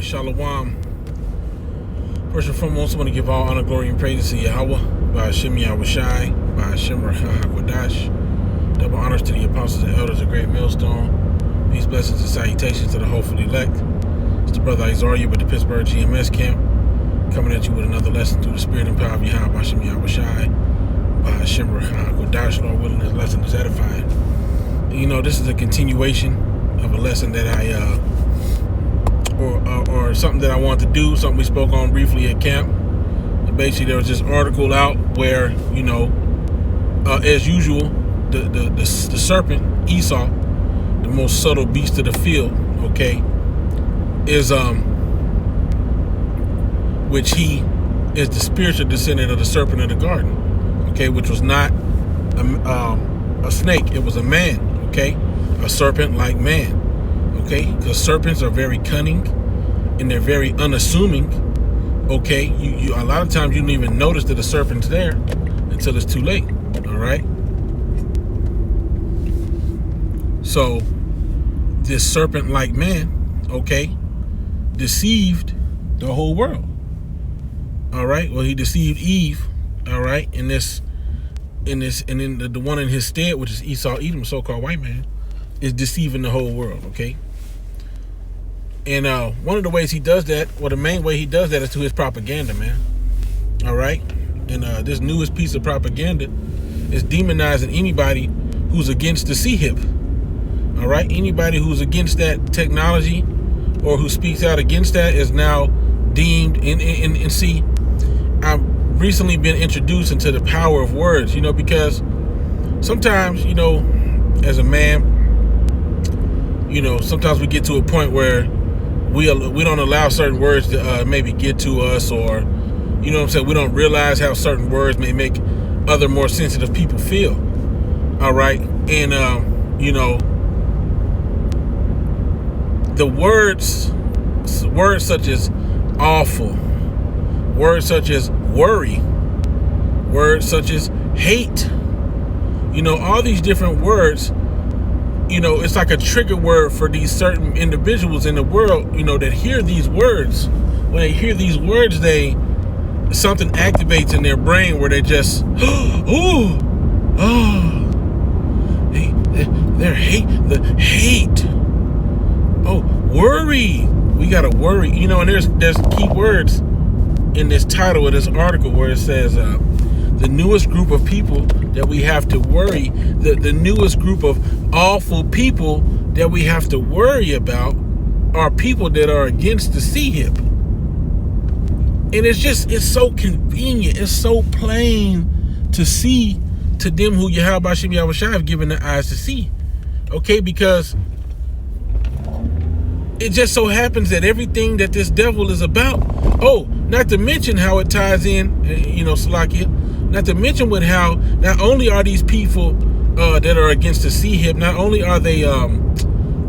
right, Shalom. First and foremost, I want to give all honor, glory, and praises to Yahweh, by Hashem Yahushai, by Hashem HaKodash. Double honors to the apostles and elders of Great Millstone. Peace, blessings, and salutations to the hopeful elect. It's the brother Isaiah with the Pittsburgh GMS camp, coming at you with another lesson through the spirit and power of Yahweh, by Hashem Yahushai, by Hashem HaKodash. Lord willing, this lesson is edifying. You know, this is a continuation of a lesson that or something that I wanted to do, something we spoke on briefly at camp. And basically, there was this article out where, you know, as usual, the serpent, Esau, the most subtle beast of the field, okay, is which he is the spiritual descendant of the serpent of the garden, okay, which was not a snake, it was a man, okay, a serpent like man. Okay, because serpents are very cunning and they're very unassuming. Okay, you a lot of times you don't even notice that a serpent's there until it's too late. All right. So this serpent-like man, okay, deceived the whole world. All right. Well, he deceived Eve. All right, and then the one in his stead, which is Esau, Edom, so-called white man, is deceiving the whole world. Okay. And one of the ways he does that, well, the main way he does that is through his propaganda, man. All right? And this newest piece of propaganda is demonizing anybody who's against the CHIP. All right? Anybody who's against that technology or who speaks out against that is now deemed, and see, I've recently been introduced into the power of words, you know, because sometimes, you know, as a man, you know, sometimes we get to a point where we don't allow certain words to maybe get to us, or, you know what I'm saying, we don't realize how certain words may make other more sensitive people feel. All right. And, you know, the words such as awful, words such as worry, words such as hate, you know, all these different words, you know, it's like a trigger word for these certain individuals in the world, you know, that hear these words. When they hear these words, something activates in their brain where they just, they're hate. Oh, worry. We gotta worry, you know. And there's key words in this title of this article where it says, the newest group of people that we have to worry, the newest group of awful people that we have to worry about are people that are against the CHIP. And it's so convenient, it's so plain to see to them who Yahweh Hashem Yahushai have given the eyes to see. Okay, because it just so happens that everything that this devil is about, not to mention how it ties in, you know, Salakia, not to mention with how not only are these people that are against the CHIP, not only are they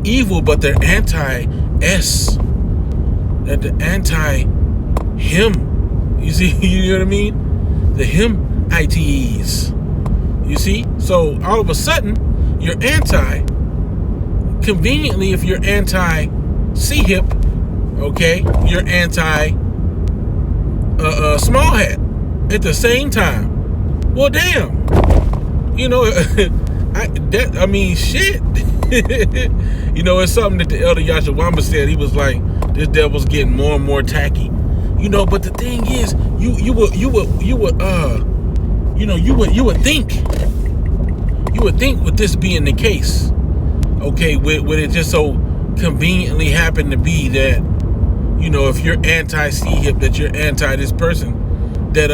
evil, but they're anti-S. They're anti-him. You see, you know what I mean? The him ITEs. You see? So all of a sudden, you're anti. Conveniently, if you're anti-CHIP, okay, you're anti small hat at the same time. Well, damn, you know, I mean, shit. You know, it's something that the elder Yashawamba said. He was like, this devil's getting more and more tacky, you know. But the thing is, you would think with this being the case, okay, with it just so conveniently happen to be that, you know, if you're anti-CHIP, that you're anti this person, that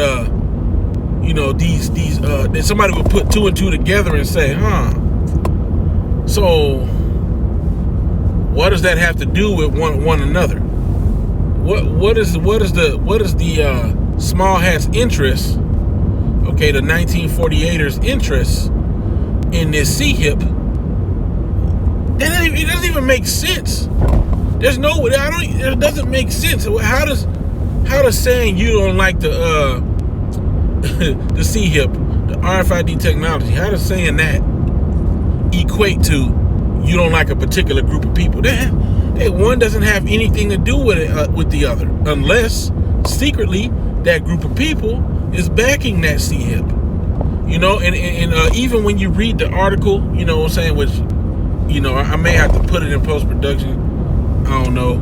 you know, that somebody would put two and two together and say, so what does that have to do with one another? What is the small hat's interest? Okay, the 1948ers' interest in this CHIP. It doesn't even make sense. It doesn't make sense. How does saying you don't like the the CHIP, the RFID technology, how does saying that equate to you don't like a particular group of people? That one doesn't have anything to do with it, with the other, unless secretly that group of people is backing that C-Hip. And even when you read the article, you know what I'm saying, which, I may have to put it in post-production. I don't know,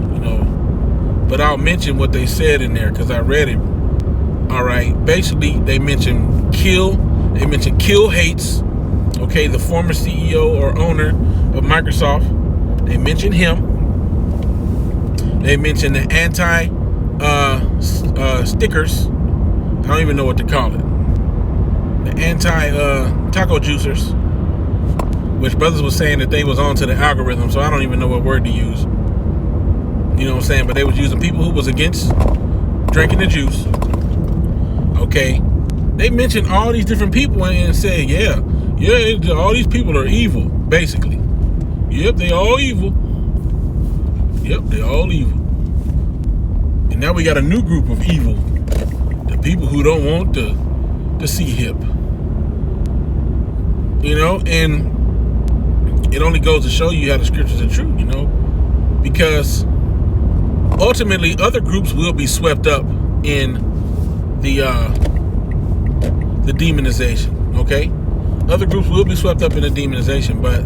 but I'll mention what they said in there because I read it. All right. Basically, they mentioned Kill. They mentioned Kill Hates, okay, the former CEO or owner of Microsoft. They mentioned him. They mentioned the anti-stickers. I don't even know what to call it. The anti-taco juicers, which brothers was saying that they was onto the algorithm, so I don't even know what word to use. You know what I'm saying? But they was using people who was against drinking the juice. Okay. They mentioned all these different people and said, yeah, all these people are evil, basically. Yep, they all evil. Yep, they all evil. And now we got a new group of evil. The people who don't want the C-Hip. And it only goes to show you how the scriptures are true, because ultimately other groups will be swept up in the demonization, okay? Other groups will be swept up in the demonization, but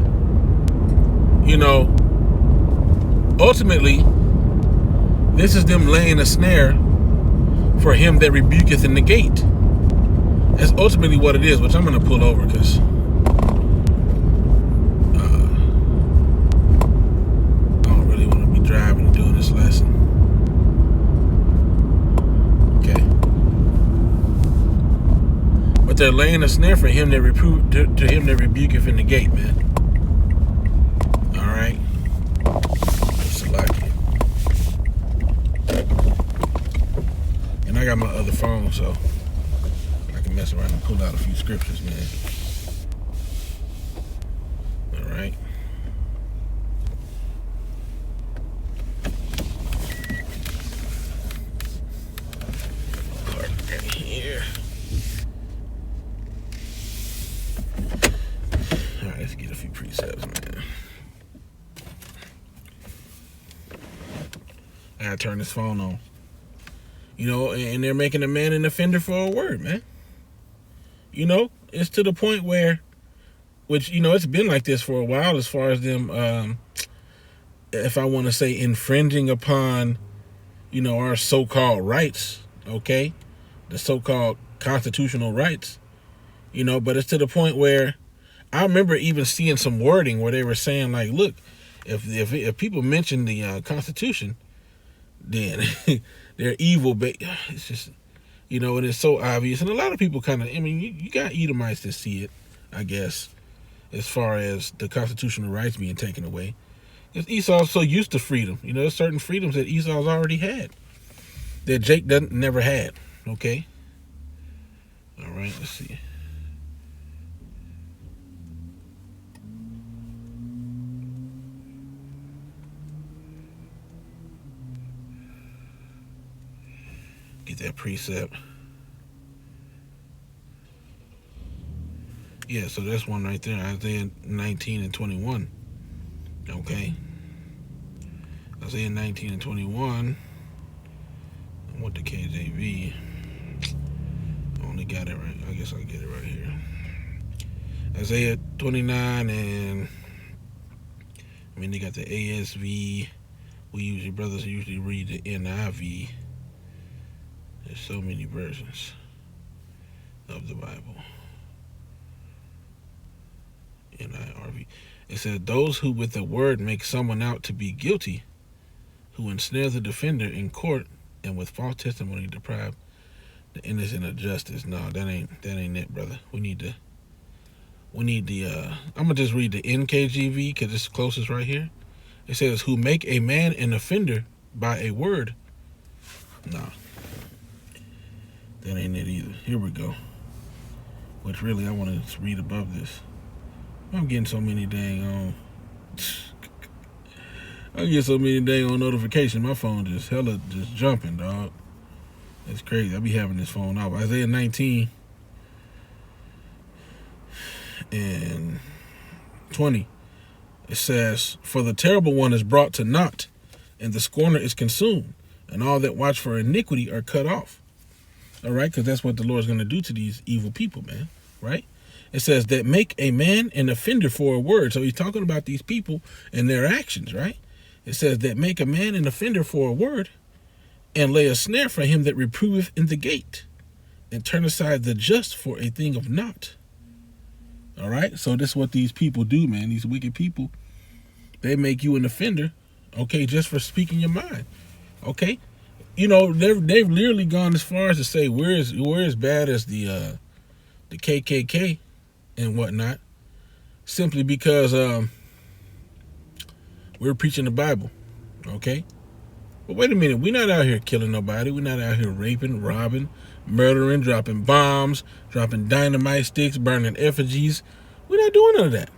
ultimately this is them laying a snare for him that rebuketh in the gate. That's ultimately what it is, which I'm going to pull over because I don't really want to be driving and doing this lesson. Okay. But they're laying a snare for him that to him that rebuketh in the gate, man. All right. Select it. And I got my other phone, so mess around and pull out a few scriptures, man. All right. Right here. All right, let's get a few precepts, man. I gotta turn this phone on. And they're making a man an offender for a word, man. It's to the point where, which, it's been like this for a while as far as them, if I want to say, infringing upon, our so-called rights, okay? The so-called constitutional rights, but it's to the point where I remember even seeing some wording where they were saying, like, look, if people mention the Constitution, then they're evil. It's just... and it's so obvious. And a lot of people kind of, you got Edomites that see it, I guess, as far as the constitutional rights being taken away. Because Esau's so used to freedom. There's certain freedoms that Esau's already had that Jake never had, okay? All right, let's see. Get that precept. Yeah, so that's one right there, Isaiah 19 and 21. Okay. Isaiah 19 and 21. I want the KJV. I only got it right. I guess I'll get it right here. Isaiah 29 and... they got the ASV. Brothers usually read the NIV. There's so many versions of the Bible. NIRV. It says, those who with a word make someone out to be guilty, who ensnare the defender in court and with false testimony deprive the innocent of justice. No, that ain't it, brother. We need the I'm gonna just read the NKJV because it's closest right here. It says, who make a man an offender by a word. No, that ain't it either. Here we go. Which really I want to read above this. I'm getting so many dang notifications. My phone just jumping, dog. It's crazy. I be having this phone off. Isaiah 19 and 20. It says, for the terrible one is brought to naught, and the scorner is consumed, and all that watch for iniquity are cut off. All right, because that's what the Lord's going to do to these evil people, man. Right? It says that make a man an offender for a word. So he's talking about these people and their actions, right? It says that make a man an offender for a word, and lay a snare for him that reproveth in the gate, and turn aside the just for a thing of naught. All right, so this is what these people do, man. These wicked people, they make you an offender, okay, just for speaking your mind, okay. You know, they've literally gone as far as to say we're as bad as the KKK and whatnot, simply because we're preaching the Bible, okay. But wait a minute, we're not out here killing nobody. We're not out here raping, robbing, murdering, dropping bombs, dropping dynamite sticks, burning effigies. We're not doing none of that.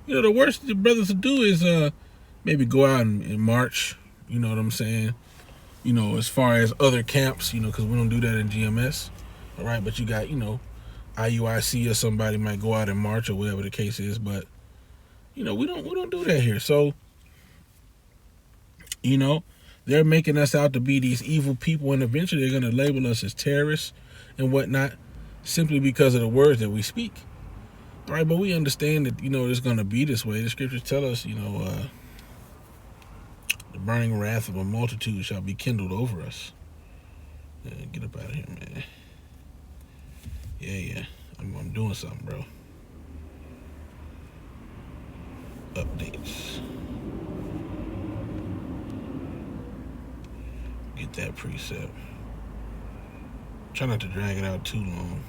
You know, the worst the brothers will do is maybe go out and march, you know what I'm saying? You know, as far as other camps, you know, because we don't do that in GMS, all right? But you got, you know, IUIC or somebody might go out and march or whatever the case is, but, you know, we don't do that here. So, you know, they're making us out to be these evil people, and eventually they're going to label us as terrorists and whatnot simply because of the words that we speak. All right, but we understand that, you know, it's going to be this way. The scriptures tell us, you know, the burning wrath of a multitude shall be kindled over us. Get up out of here, man. Yeah. I'm doing something, bro. Updates. Get that precept. Try not to drag it out too long.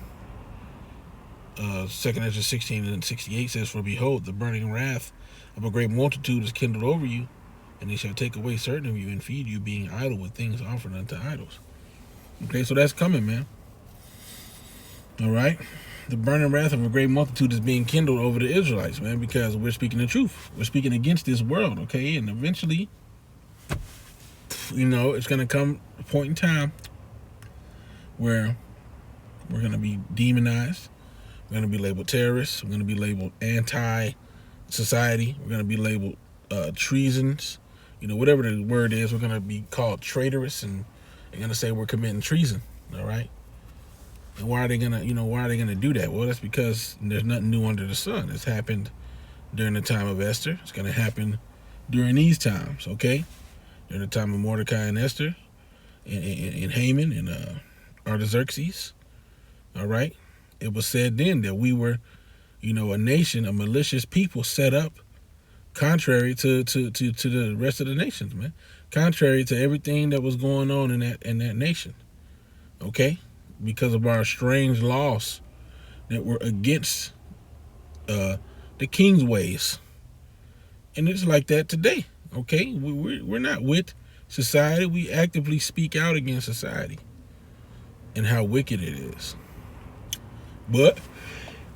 2 Ezra 16 and 68 says, for behold, the burning wrath of a great multitude is kindled over you, and they shall take away certain of you and feed you, being idle with things offered unto idols. Okay, so that's coming, man. All right? The burning wrath of a great multitude is being kindled over the Israelites, man, because we're speaking the truth. We're speaking against this world, okay? And eventually, you know, it's going to come a point in time where we're going to be demonized. We're going to be labeled terrorists. We're going to be labeled anti-society. We're going to be labeled treasons. You know, whatever the word is, we're going to be called traitorous, and they're going to say we're committing treason, all right? And why are they going to do that? Well, that's because there's nothing new under the sun. It's happened during the time of Esther. It's going to happen during these times, okay? During the time of Mordecai and Esther and Haman and Artaxerxes, all right? It was said then that we were, you know, a nation, a malicious people set up contrary to the rest of the nations, man. Contrary to everything that was going on in that nation, okay? Because of our strange laws that were against the king's ways. And it's like that today, okay? We're not with society. We actively speak out against society and how wicked it is. But,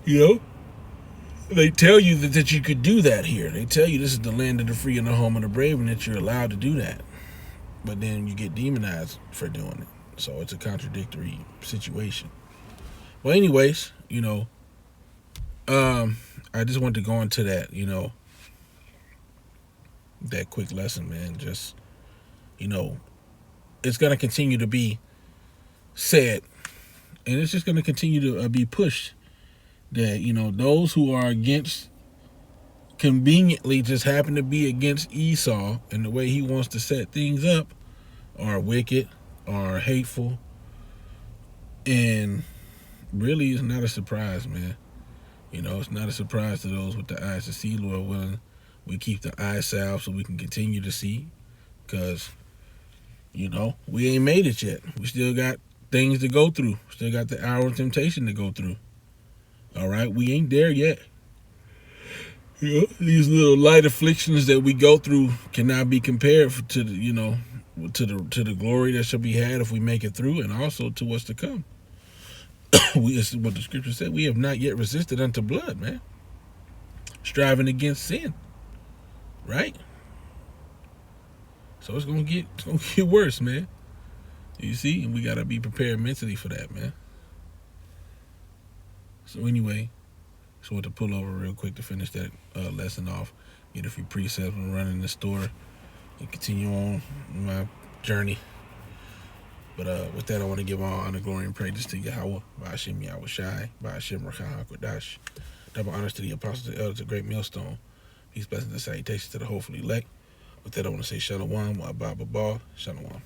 you know, they tell you that you could do that here. They tell you this is the land of the free and the home of the brave, and that you're allowed to do that. But then you get demonized for doing it. So it's a contradictory situation. Well, anyways, you know, I just wanted to go into that, you know, that quick lesson, man. Just, you know, it's going to continue to be said, and it's just going to continue to be pushed that, you know, those who are against, conveniently just happen to be against Esau and the way he wants to set things up, are wicked, are hateful, and really it's not a surprise, man. You know, it's not a surprise to those with the eyes to see, Lord willing. We keep the eye salve so we can continue to see, because, you know, we ain't made it yet. We still got things to go through. Still got the hour of temptation to go through. All right, we ain't there yet. You know, these little light afflictions that we go through cannot be compared to the, you know, to the glory that shall be had if we make it through, and also to what's to come. This is what the scripture said. We have not yet resisted unto blood, man. Striving against sin, right? So it's gonna get worse, man. You see, and we gotta be prepared mentally for that, man. So anyway, just want to pull over real quick to finish that lesson off. Get a few precepts when running the store. and continue on my journey. But with that, I want to give all honor, glory, and praises to Yahweh, Ba'ashem Yahweh Shai, Ba'ashem Rakha HaKodash. Double honors to the apostles, the elders, the great millstone. Peace, blessings, and salutations to the hopefully elect. With that, I want to say Shalom, Wa'abah Babal, Shalom.